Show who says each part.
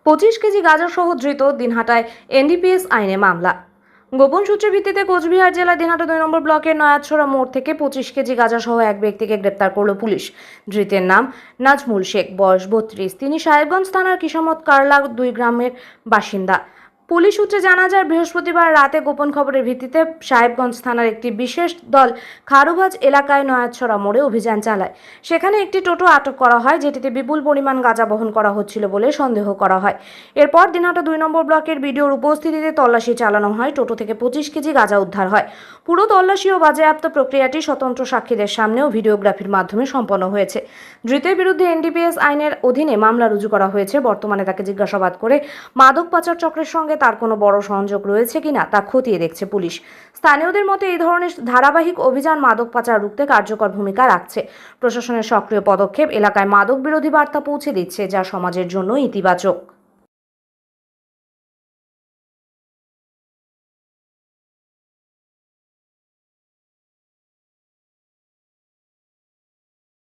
Speaker 1: 25 KG গাঁজা সহ ধৃত। দিনহাটায় এনডিপিএস আইনে মামলা। গোপন সূত্রের ভিত্তিতে কোচবিহার জেলার দিনহাটা 2 নম্বর ব্লকের নয়াছড়া মোড় থেকে 25 কেজি গাঁজা সহ এক ব্যক্তিকে গ্রেপ্তার করল পুলিশ। ধৃতের নাম নাজমুল শেখ, বয়স 32। তিনি সাহেবগঞ্জ থানার কিসমত কারলা 2 গ্রামের বাসিন্দা। পুলিশ সূত্রে জানা যায়, বৃহস্পতিবার রাতে গোপন খবরের ভিত্তিতে সাহেবগঞ্জ থানার একটি বিশেষ দল খারুভাজ এলাকায় নয়াছড়া মোড়ে অভিযান চালায়। সেখানে একটি টোটো আটক করা হয়, যেটিতে বিপুল পরিমাণ গাঁজা বহন করা হচ্ছিল বলে সন্দেহ করা হয়। এরপর দিনহাটা 2 নম্বর ব্লকের বিডিওর উপস্থিতিতে তল্লাশি চালানো হয়। টোটো থেকে 25 কেজি গাঁজা উদ্ধার হয়। পুরো তল্লাশি ও বাজেয়াপ্ত প্রক্রিয়াটি স্বতন্ত্র সাক্ষীদের সামনেও ভিডিওগ্রাফির মাধ্যমে সম্পন্ন হয়েছে। ধৃতের বিরুদ্ধে এনডিপিএস আইনের অধীনে মামলা রুজু করা হয়েছে। বর্তমানে তাকে জিজ্ঞাসাবাদ করে মাদক পাচার চক্রের সঙ্গে তার কোনো বড় সংযোগ রয়েছে কিনা তা খতিয়ে দেখছে পুলিশ। স্থানীয়দের মতে এই ধরনের ধারাবাহিক অভিযান মাদক পাচার রুখতে কার্যকর ভূমিকা রাখছে। প্রশাসনের সক্রিয় পদক্ষেপ এলাকায় মাদক বিরোধী বার্তা পৌঁছে দিচ্ছে, যা সমাজের জন্য ইতিবাচক।